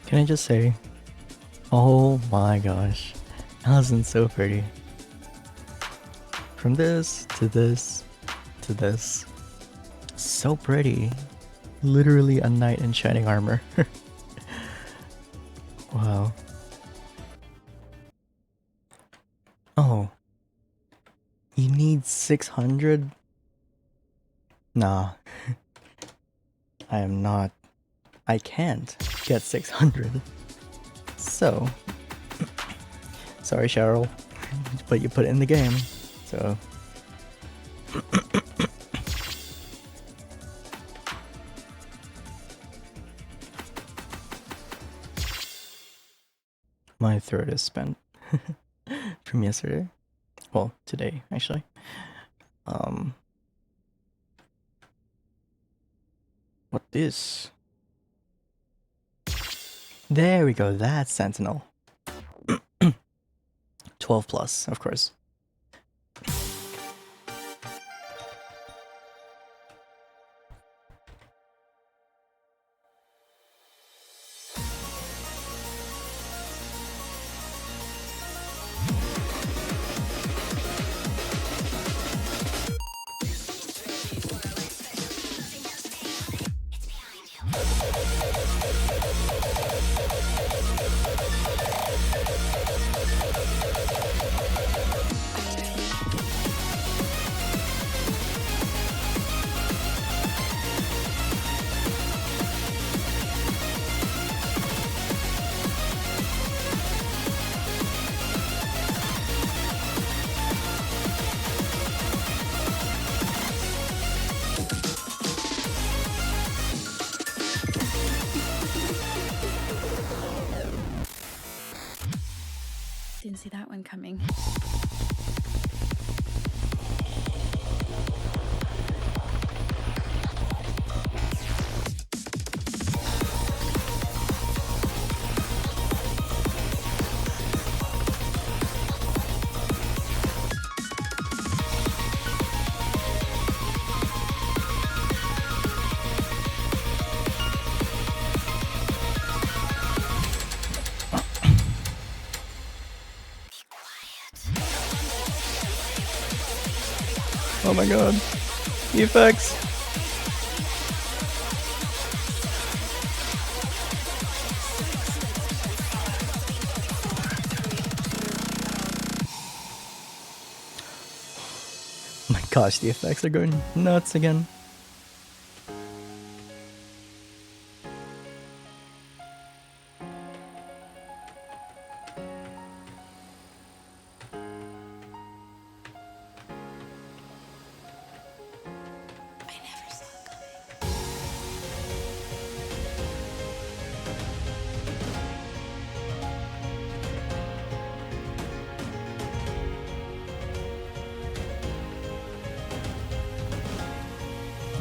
Can I just say, oh my gosh, Allison's so pretty. From this to this to this, so pretty. Literally a knight in shining armor. Wow. Oh, you need 600? Nah, I am not. I can't get 600. So, sorry Cheryl, but you put it in the game, so. My throat is spent from yesterday. Well, today actually. What this? There we go, that's Sentinel. 12 plus, of course. Didn't see that one coming. Oh my god. Effects. Oh my gosh, the effects are going nuts again.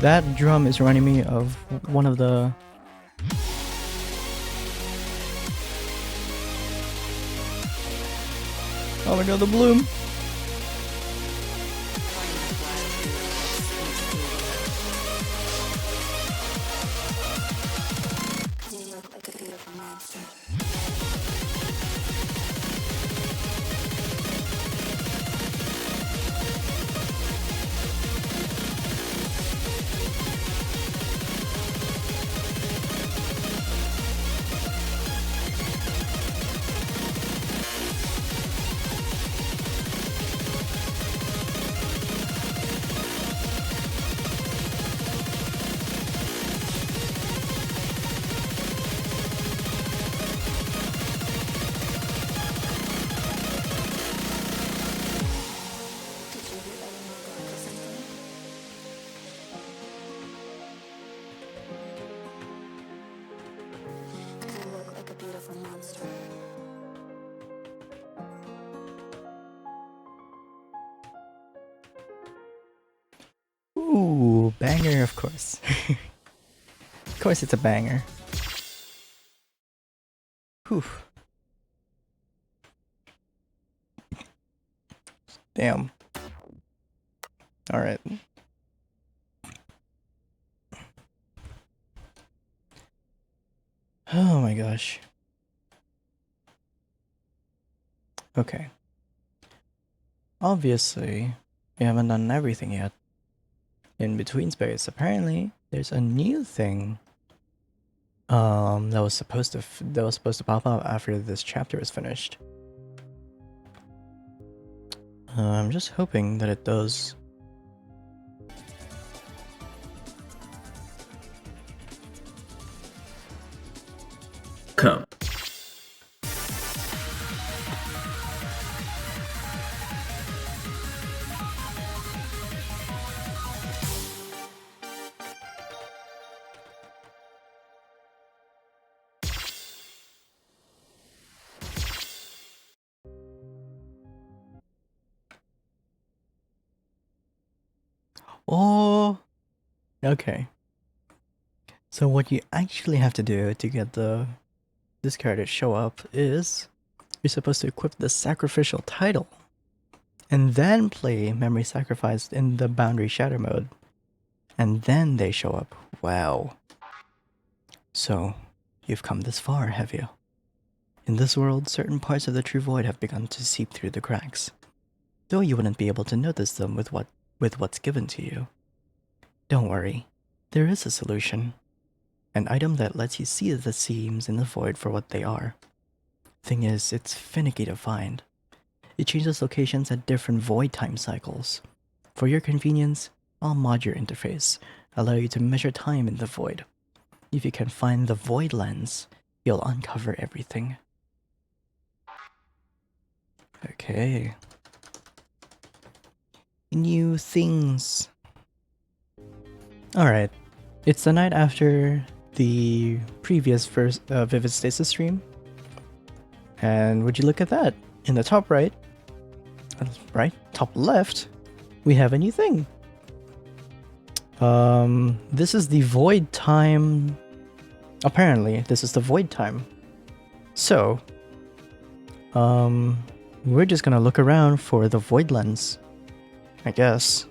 That drum is reminding me of one of the... Oh my god, the bloom! Ooh, banger, of course. Of course it's a banger. Whew. Damn. Alright. Oh my gosh. Okay. Obviously, we haven't done everything yet. In between space, apparently, there's a new thing that was supposed to pop up after this chapter is finished. I'm just hoping that it does. Come. Oh, okay. So what you actually have to do to get this card to show up is you're supposed to equip the sacrificial title and then play Memory Sacrificed in the Boundary Shatter mode. And then they show up. Wow. So, you've come this far, have you? In this world, certain parts of the true void have begun to seep through the cracks, though you wouldn't be able to notice them with what's given to you. Don't worry, there is a solution. An item that lets you see the seams in the void for what they are. Thing is, it's finicky to find. It changes locations at different void time cycles. For your convenience, I'll mod your interface, allow you to measure time in the void. If you can find the void lens, you'll uncover everything. Okay. New things. Alright. It's the night after the previous first Vivid Stasis stream. And would you look at that? In the top right, top left, we have a new thing. This is the void time. Apparently, this is the void time. So, we're just gonna look around for the void lens, I guess.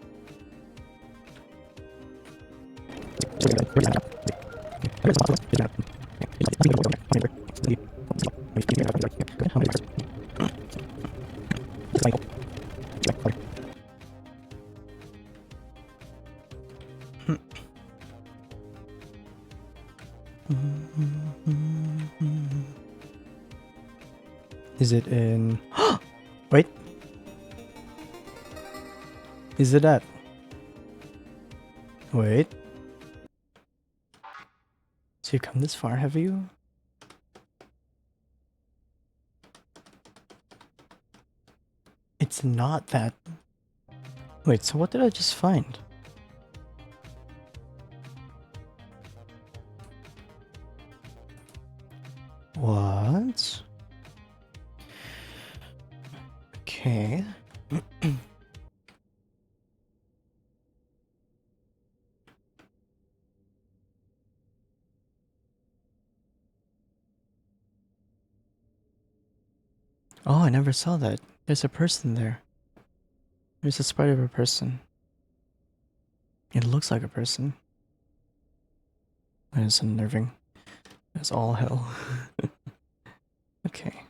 Is it in... Wait. Is it at... Wait. So you come this far, have you? It's not that... Wait, so what did I just find? What? Okay. Oh, I never saw that. There's a person there. There's a sprite of a person. It looks like a person. That is unnerving. That's all hell. Okay.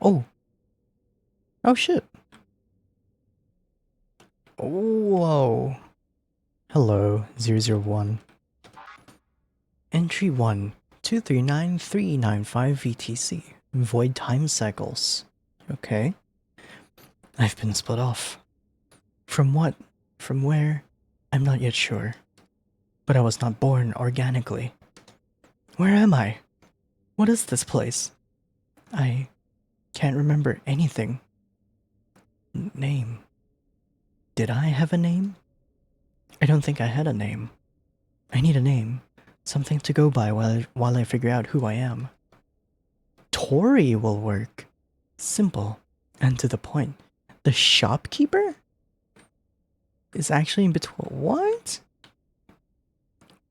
Oh! Oh shit! Whoa! Hello, 001. Entry 1, 239395 VTC. Void time cycles. Okay. I've been split off. From what? From where? I'm not yet sure. But I was not born organically. Where am I? What is this place? I can't remember anything. Name. Did I have a name? I don't think I had a name. I need a name. Something to go by while I figure out who I am. Tori will work. Simple and to the point. The shopkeeper is actually in between. What?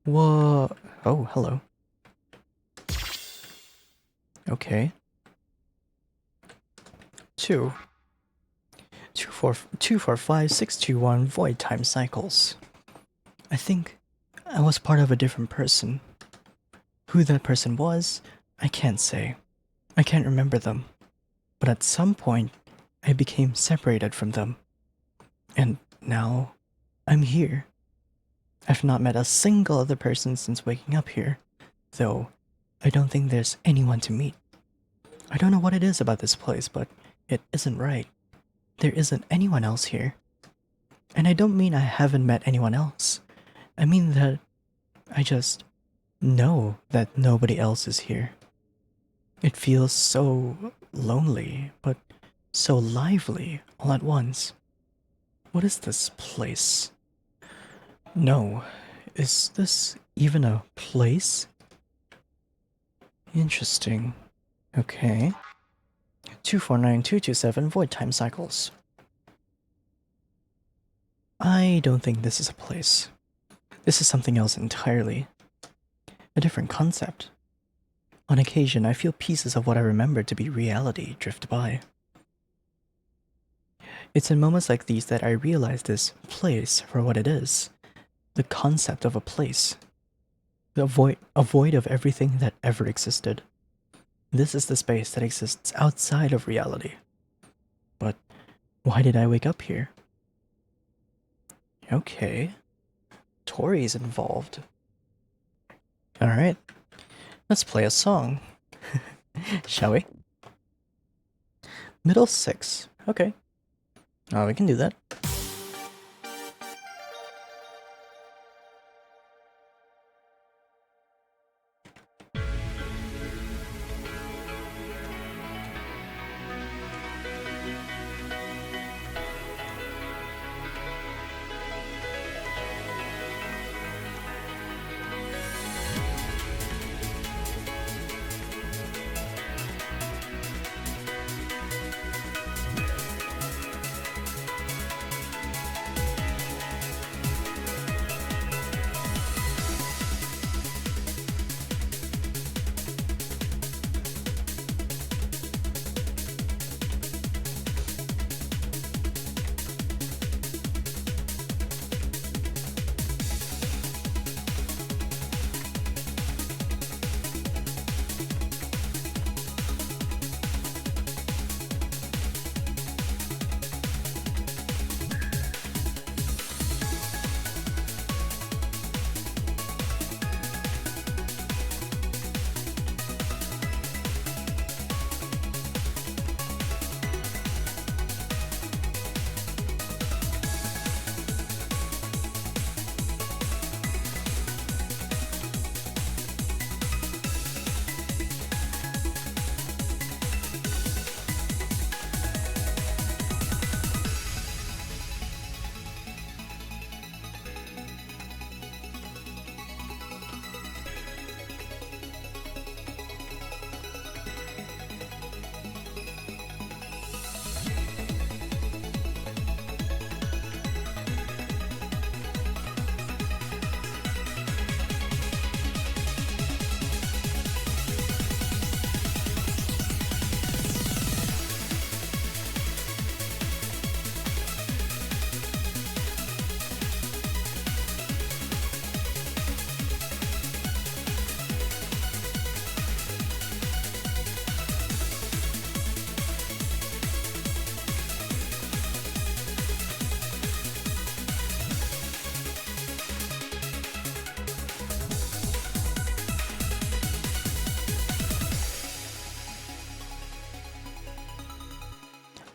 Whoa. Oh, hello. Okay. 245 void time cycles. I think I was part of a different person. Who that person was, I can't say. I can't remember them. But at some point, I became separated from them. And now, I'm here. I've not met a single other person since waking up here, though I don't think there's anyone to meet. I don't know what it is about this place, but it isn't right. There isn't anyone else here. And I don't mean I haven't met anyone else. I mean that I just know that nobody else is here. It feels so lonely, but so lively all at once. What is this place? No, is this even a place? Interesting. Okay. 249227 void time cycles. I don't think this is a place. This is something else entirely. A different concept. On occasion, I feel pieces of what I remember to be reality drift by. It's in moments like these that I realize this place for what it is. The concept of a place. A void of everything that ever existed. This is the space that exists outside of reality. But why did I wake up here? Okay. Tori's involved. Alright. Let's play a song. Shall we? Middle 6. Okay. We can do that.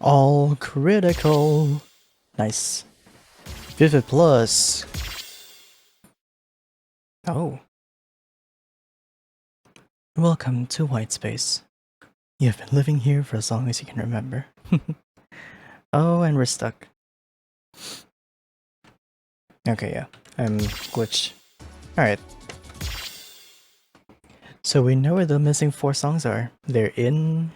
All critical. Nice. Vivid Plus. Oh. Welcome to White Space. You've been living here for as long as you can remember. Oh, and we're stuck. Okay, yeah. I'm glitched. Alright. So we know where the missing 4 songs are. They're in...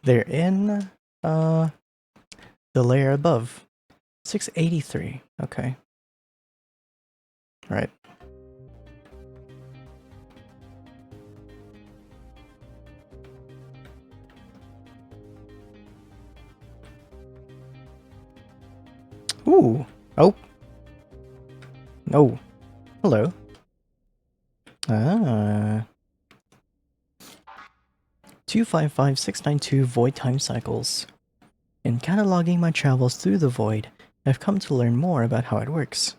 They're in... the layer above. 683. Okay. Right. Ooh. Oh. No. Hello. Ah. 255692 void time cycles. In cataloging my travels through the void, I've come to learn more about how it works.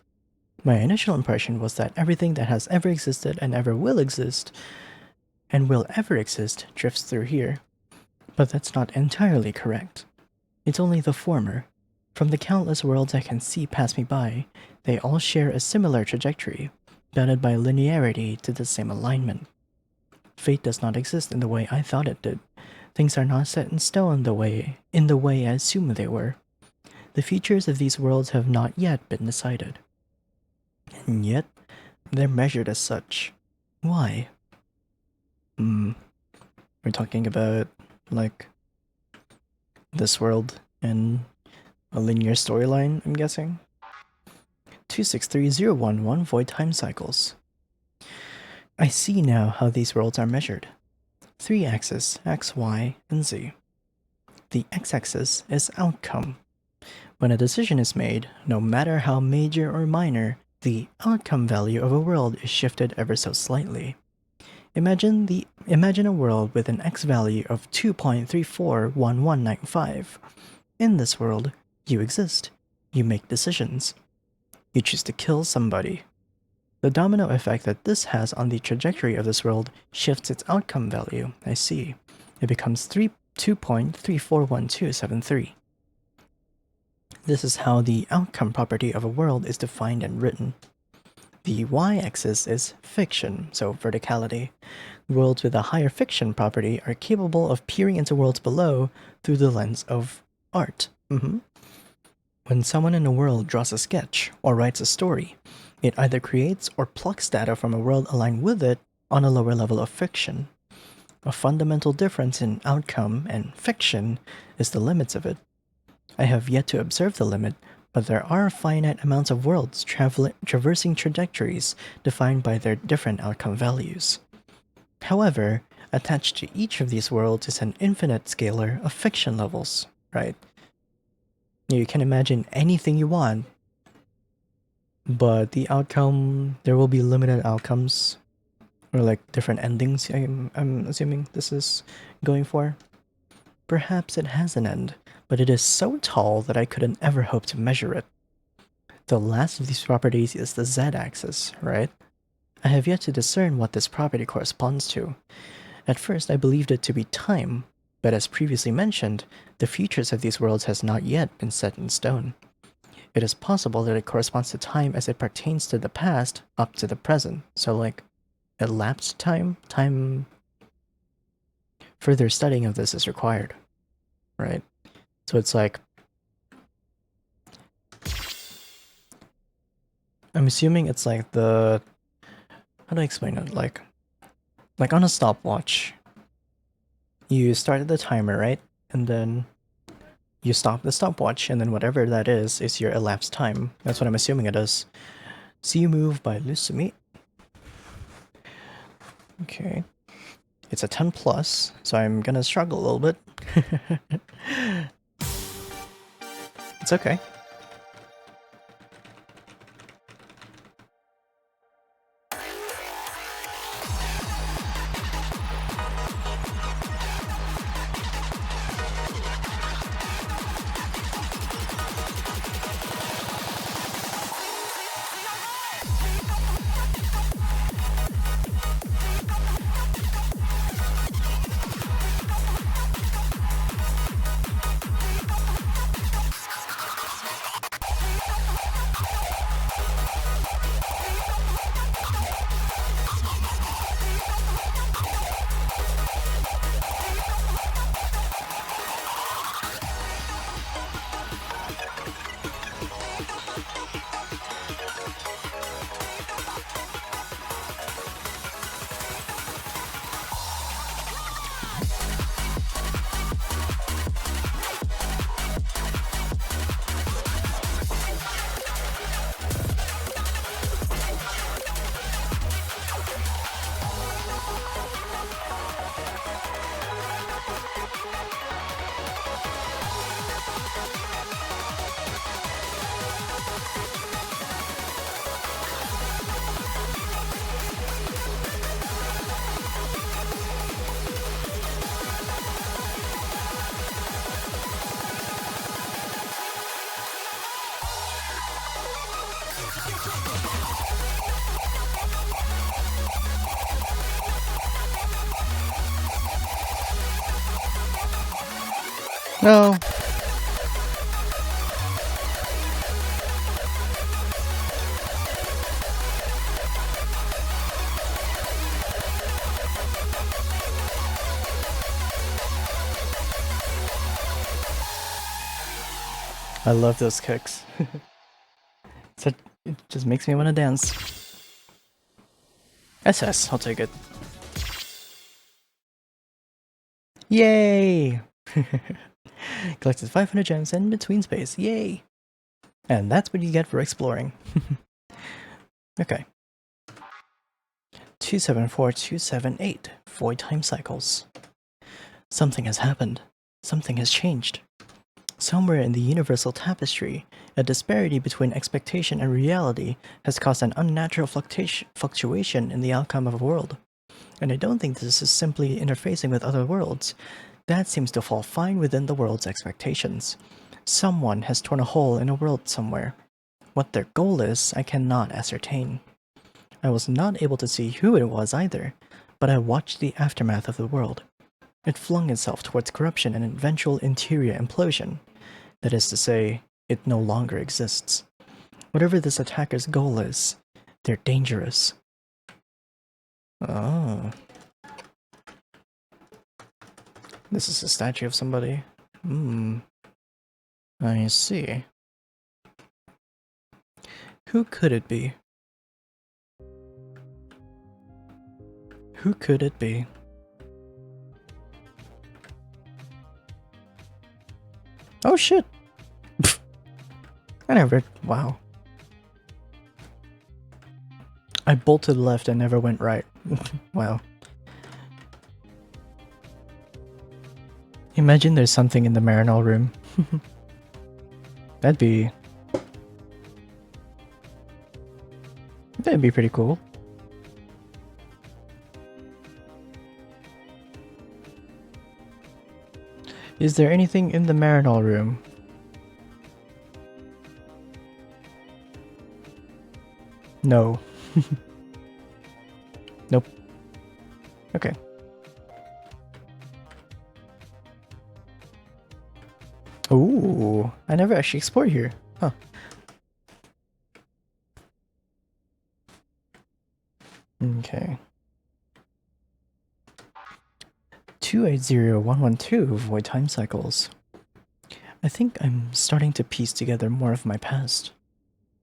My initial impression was that everything that has ever existed and ever will exist and will ever exist drifts through here. But that's not entirely correct. It's only the former. From the countless worlds I can see pass me by, they all share a similar trajectory, bounded by linearity to the same alignment. Fate does not exist in the way I thought it did. Things are not set in stone in the way I assumed they were. The futures of these worlds have not yet been decided. And yet, they're measured as such. Why? We're talking about, like, this world and a linear storyline, I'm guessing? 263011 void time cycles. I see now how these worlds are measured. 3 axes, X, Y, and Z. The x-axis is outcome. When a decision is made, no matter how major or minor, the outcome value of a world is shifted ever so slightly. Imagine a world with an x value of 2.341195. In this world, you exist. You make decisions. You choose to kill somebody. The domino effect that this has on the trajectory of this world shifts its outcome value, I see. It becomes 2.341273. This is how the outcome property of a world is defined and written. The y-axis is fiction, so verticality. Worlds with a higher fiction property are capable of peering into worlds below through the lens of art. When someone in a world draws a sketch or writes a story, it either creates or plucks data from a world aligned with it on a lower level of fiction. A fundamental difference in outcome and fiction is the limits of it. I have yet to observe the limit, but there are finite amounts of worlds traversing trajectories defined by their different outcome values. However, attached to each of these worlds is an infinite scalar of fiction levels, right? You can imagine anything you want, but the outcome, there will be limited outcomes, or like different endings, I'm assuming this is going for. Perhaps it has an end, but it is so tall that I couldn't ever hope to measure it. The last of these properties is the z-axis, right? I have yet to discern what this property corresponds to. At first I believed it to be time, but as previously mentioned, the futures of these worlds has not yet been set in stone. It is possible that it corresponds to time as it pertains to the past up to the present, so like elapsed time? Further studying of this is required, right? So it's like, I'm assuming it's like the, how do I explain it? Like on a stopwatch, you started the timer, right? And then you stop the stopwatch, and then whatever that is your elapsed time. That's what I'm assuming it is. See You Move by Lusumi. Okay. It's a 10 plus, so I'm gonna struggle a little bit. It's okay. No. I love those kicks. It just makes me want to dance. SS, I'll take it. Yay! Collected 500 gems in between space. Yay! And that's what you get for exploring. Okay. 274278. Void time cycles. Something has happened. Something has changed. Somewhere in the universal tapestry, a disparity between expectation and reality has caused an unnatural fluctuation in the outcome of a world. And I don't think this is simply interfacing with other worlds. That seems to fall fine within the world's expectations. Someone has torn a hole in a world somewhere. What their goal is, I cannot ascertain. I was not able to see who it was either, but I watched the aftermath of the world. It flung itself towards corruption and eventual interior implosion. That is to say, it no longer exists. Whatever this attacker's goal is, they're dangerous. Oh. This is a statue of somebody. I see. Who could it be? Who could it be? Oh shit! I never. Wow. I bolted left and never went right. Wow. Imagine there's something in the Marinol room. That'd be pretty cool. Is there anything in the Marinol room? No. Nope. Okay. Ooh, I never actually explored here. Huh. Okay. 280112 void time cycles. I think I'm starting to piece together more of my past.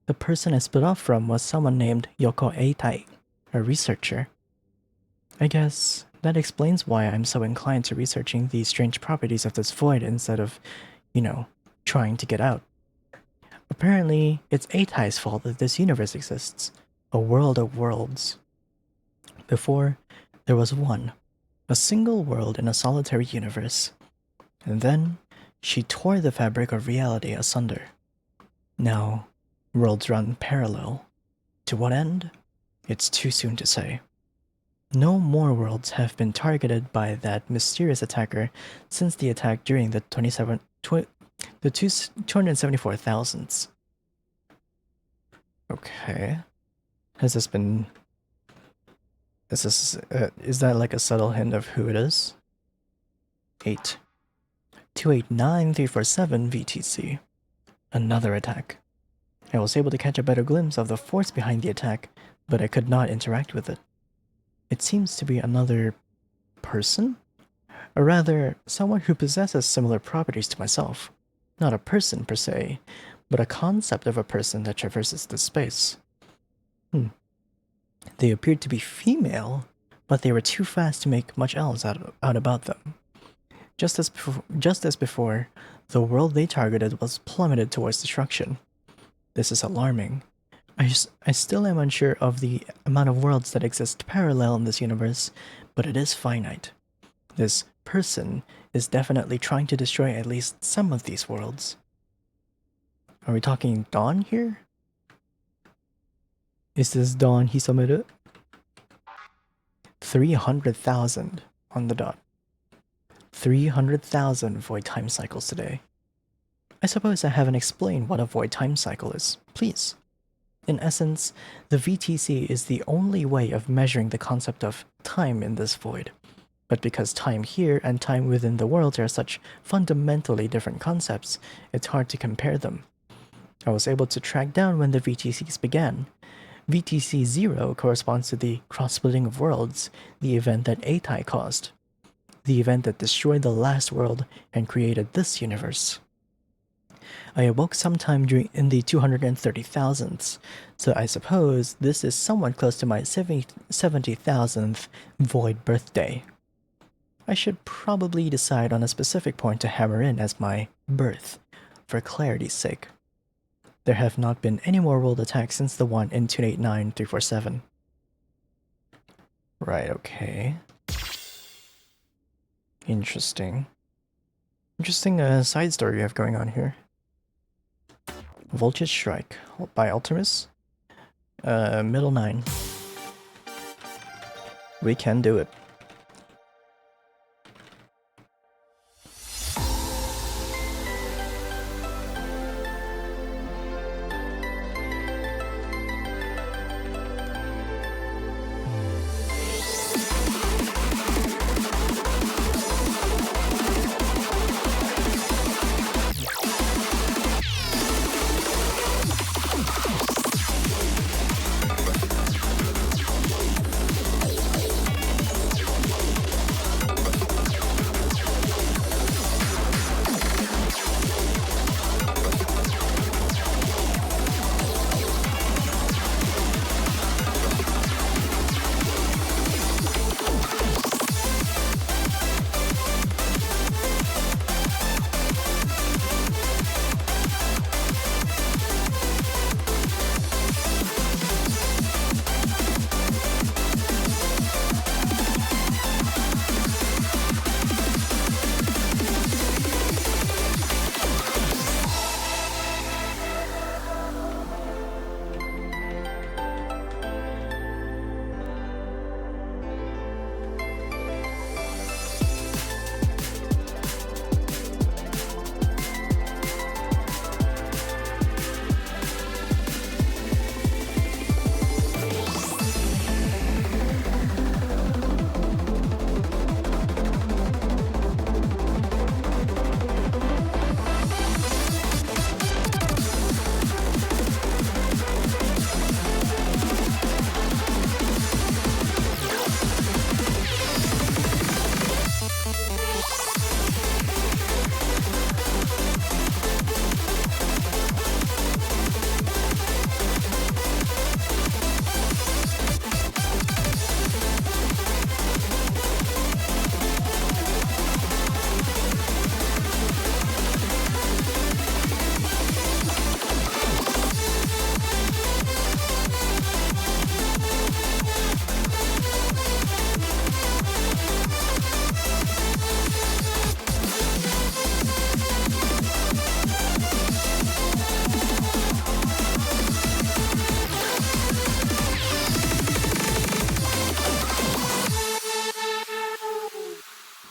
The person I split off from was someone named Yoko Eitai, a researcher. I guess that explains why I'm so inclined to researching the strange properties of this void instead of, you know, trying to get out. Apparently, it's Eitai's fault that this universe exists, a world of worlds. Before, there was one, a single world in a solitary universe. And then, she tore the fabric of reality asunder. Now, worlds run parallel. To what end? It's too soon to say. No more worlds have been targeted by that mysterious attacker since the attack during the 274,000s. Okay. Has this been... is that like a subtle hint of who it is? 8. 289347 VTC. Another attack. I was able to catch a better glimpse of the force behind the attack, but I could not interact with it. It seems to be another person? Or rather, someone who possesses similar properties to myself. Not a person per se, but a concept of a person that traverses this space. They appeared to be female, but they were too fast to make much else out about them. Just as before, the world they targeted was plummeted towards destruction. This is alarming. I still am unsure of the amount of worlds that exist parallel in this universe, but it is finite. This person is definitely trying to destroy at least some of these worlds. Are we talking Dawn here? Is this Dawn Hisameru? 300,000 on the dot. 300,000 void time cycles today. I suppose I haven't explained what a void time cycle is. Please. In essence, the VTC is the only way of measuring the concept of time in this void. But because time here and time within the world are such fundamentally different concepts, it's hard to compare them. I was able to track down when the VTCs began. VTC 0 corresponds to the cross-splitting of worlds, the event that Atai caused. The event that destroyed the last world and created this universe. I awoke sometime in the 230,000s, so I suppose this is somewhat close to my 70,000th void birthday. I should probably decide on a specific point to hammer in as my birth, for clarity's sake. There have not been any more world attacks since the one in 289347. Right, okay. Interesting. Interesting side story you have going on here. Voltage Strike by Altermis. Middle 9. We can do it.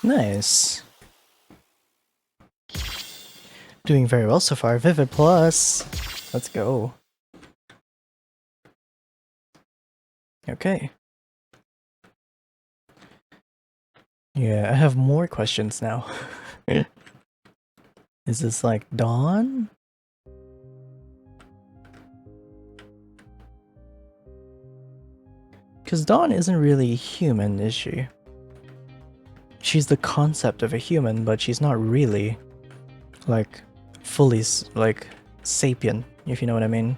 Nice. Doing very well so far. Vivid Plus. Let's go. Okay. Yeah, I have more questions now. Is this like Dawn? Because Dawn isn't really human, is she? She's the concept of a human, but she's not really, like, fully, like, sapient, if you know what I mean.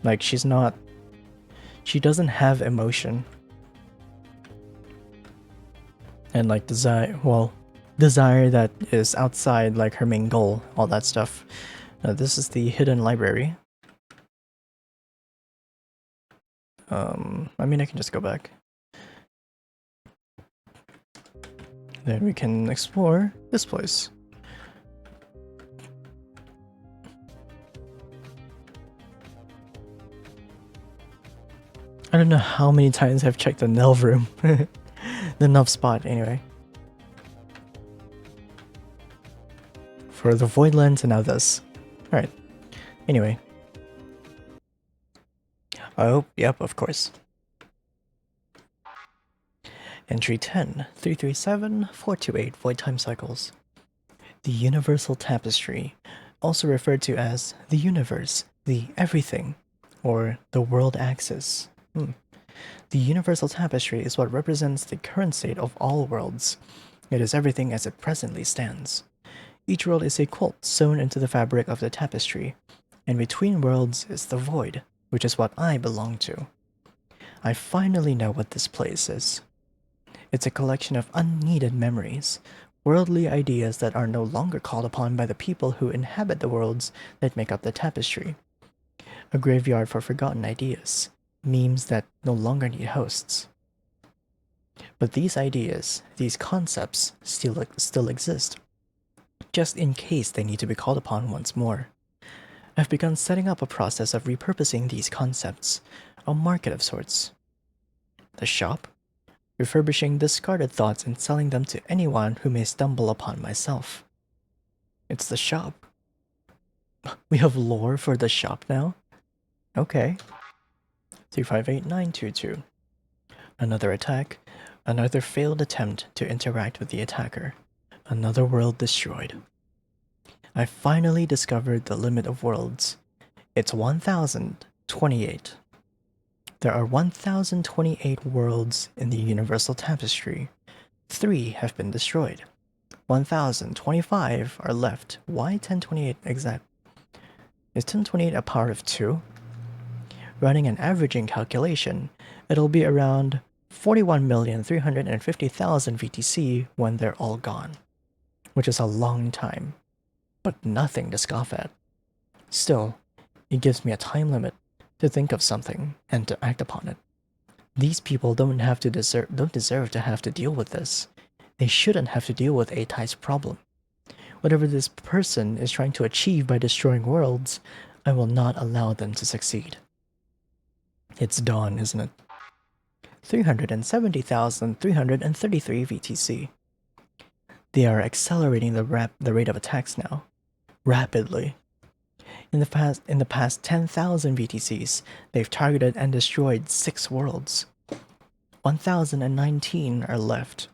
Like, she's not... She doesn't have emotion. And, like, desire that is outside, like, her main goal, all that stuff. This is the hidden library. I mean, I can just go back. Then we can explore this place. I don't know how many times I've checked the NEL room. The NUV spot, anyway. For the Void Lens and now this. Alright. Anyway. Oh, yep, of course. Entry 10, 337-428 void time cycles. The Universal Tapestry, also referred to as the universe, the everything, or the world axis. The Universal Tapestry is what represents the current state of all worlds. It is everything as it presently stands. Each world is a quilt sewn into the fabric of the tapestry, and between worlds is the void, which is what I belong to. I finally know what this place is. It's a collection of unneeded memories, worldly ideas that are no longer called upon by the people who inhabit the worlds that make up the tapestry. A graveyard for forgotten ideas, memes that no longer need hosts. But these ideas, these concepts, still exist, just in case they need to be called upon once more. I've begun setting up a process of repurposing these concepts, a market of sorts. The shop? Refurbishing discarded thoughts and selling them to anyone who may stumble upon myself. It's the shop. We have lore for the shop now? Okay. 358922. Another attack, another failed attempt to interact with the attacker, another world destroyed. I finally discovered the limit of worlds. It's 1028. There are 1028 worlds in the Universal Tapestry. 3 have been destroyed. 1025 are left. Why 1028 exact? Is 1028 a power of 2? Running an averaging calculation, it'll be around 41,350,000 VTC when they're all gone, which is a long time, but nothing to scoff at. Still, it gives me a time limit to think of something and to act upon it. These people don't deserve to have to deal with this. They shouldn't have to deal with A-Type's problem. Whatever this person is trying to achieve by destroying worlds, I will not allow them to succeed. It's dawn, isn't it? 370,333 VTC. They are accelerating the rate of attacks now. Rapidly. In the past 10,000 VTCs, they've targeted and destroyed 6 worlds. 1,019 are left.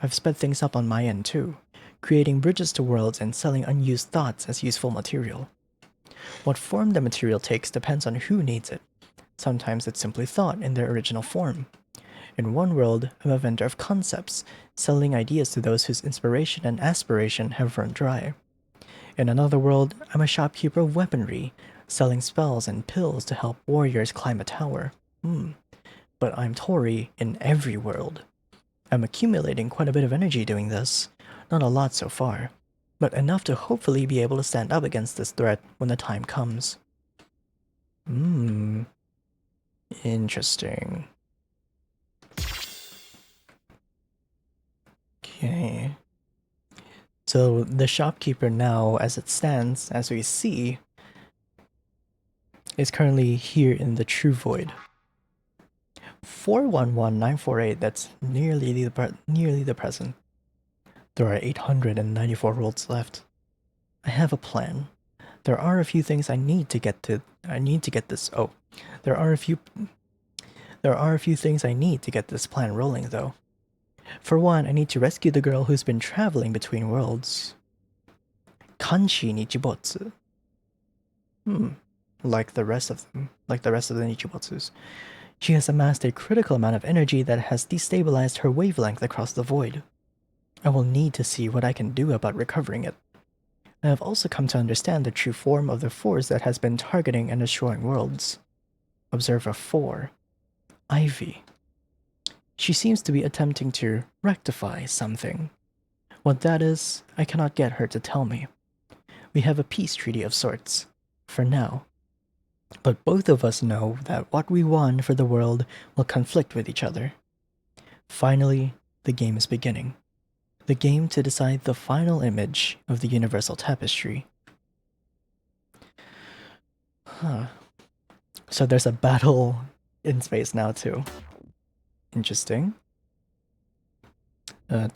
I've sped things up on my end too, creating bridges to worlds and selling unused thoughts as useful material. What form the material takes depends on who needs it. Sometimes it's simply thought in their original form. In one world, I'm a vendor of concepts, selling ideas to those whose inspiration and aspiration have run dry. In another world, I'm a shopkeeper of weaponry, selling spells and pills to help warriors climb a tower. But I'm Tori in every world. I'm accumulating quite a bit of energy doing this. Not a lot so far, but enough to hopefully be able to stand up against this threat when the time comes. Interesting. Okay. So the shopkeeper now, as it stands, as we see, is currently here in the true void. 411948, that's nearly the present. There are 894 worlds left. I have a plan. There are a few things I need to get this. There are a few things I need to get this plan rolling, though. For one, I need to rescue the girl who's been traveling between worlds. Kanshi Nichibotsu. Like the rest of the Nichibotsus. She has amassed a critical amount of energy that has destabilized her wavelength across the void. I will need to see what I can do about recovering it. I have also come to understand the true form of the force that has been targeting and destroying worlds. Observer 4. Ivy. She seems to be attempting to rectify something. What that is, I cannot get her to tell me. We have a peace treaty of sorts, for now. But both of us know that what we want for the world will conflict with each other. Finally, the game is beginning. The game to decide the final image of the Universal Tapestry. So there's a battle in space now too. Interesting. 10.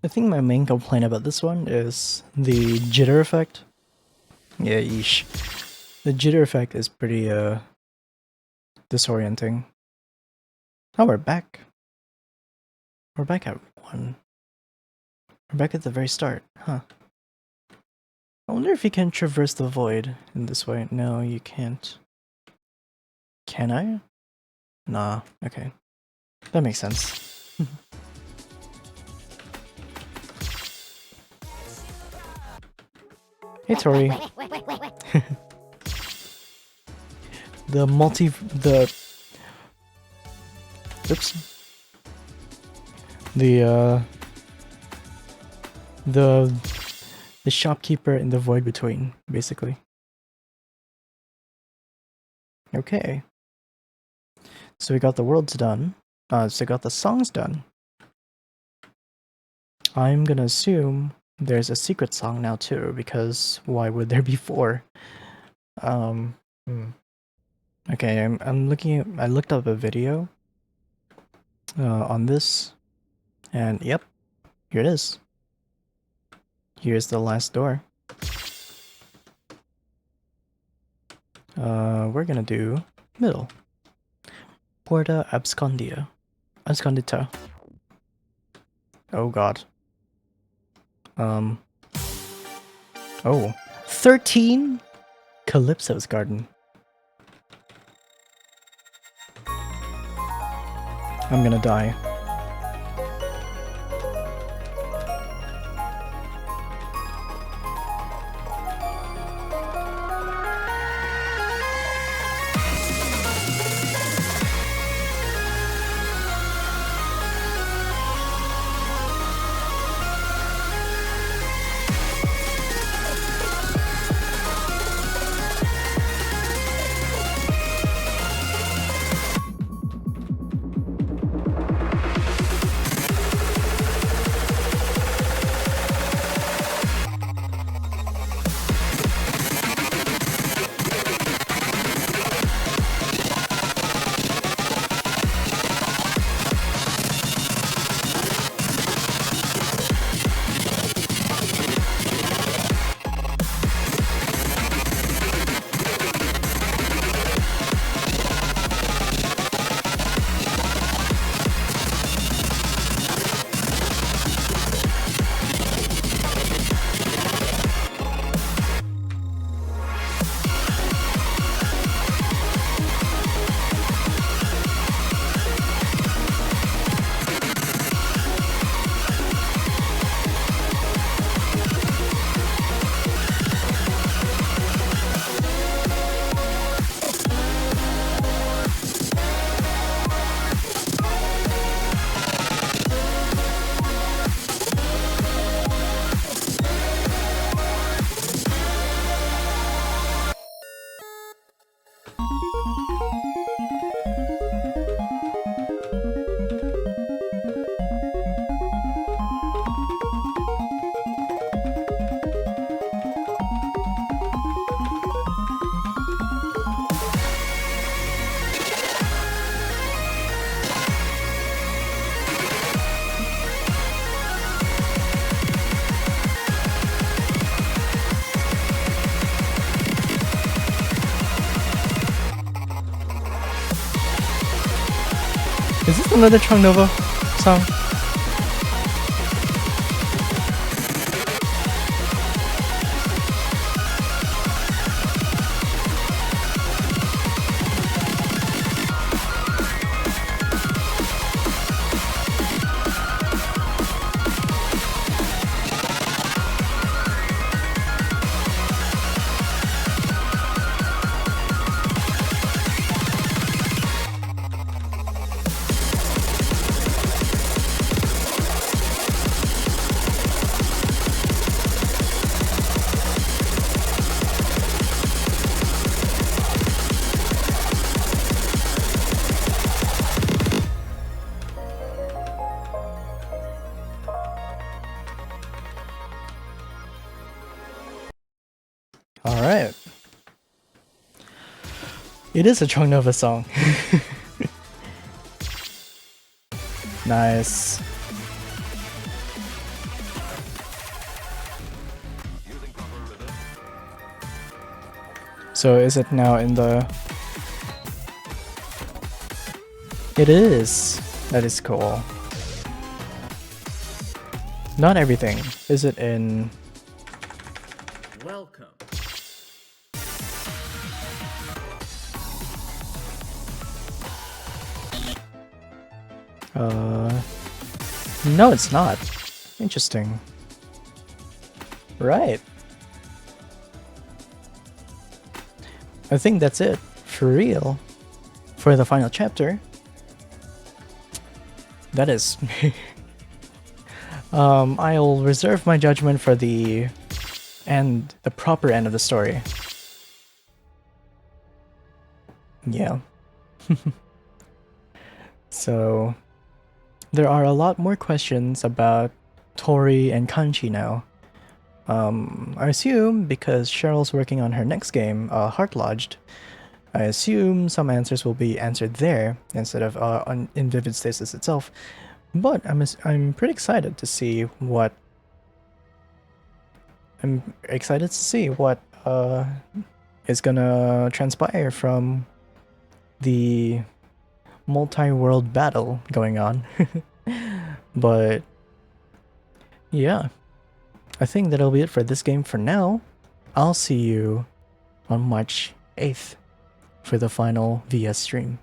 I think my main complaint about this one is the jitter effect. Yeah, yeesh. The jitter effect is pretty disorienting. Oh, we're back. We're back at 1. We're back at the very start, huh? I wonder if you can traverse the void in this way. No, you can't. Can I? Nah, okay. That makes sense. Hey, Tori. Oops. The shopkeeper in the void between, basically. Okay. So we got the worlds done. So we got the songs done. I'm gonna assume there's a secret song now too, because why would there be 4? Okay, I'm looking at, I looked up a video on this, and yep, here it is. Here's the last door. We're gonna do middle. Porta abscondita. Oh god. Oh. 13? Calypso's Garden. I'm gonna die. Is this another trung-nova song? Alright. It is a trung-nova song. Nice. So is it now in the... It is! That is cool. Not everything. Is it in... Welcome. No, it's not. Interesting. Right. I think that's it, for real, for the final chapter. That is... I'll reserve my judgment for the proper end of the story. Yeah. So, there are a lot more questions about Tori and Kanchi now. I assume because Cheryl's working on her next game, Heart Lodged, I assume some answers will be answered there instead of in Vivid Stasis itself. But I'm pretty excited to see what is gonna transpire from the multi-world battle going on. But yeah, I think that'll be it for this game for now. I'll see you on March 8th for the final VS stream.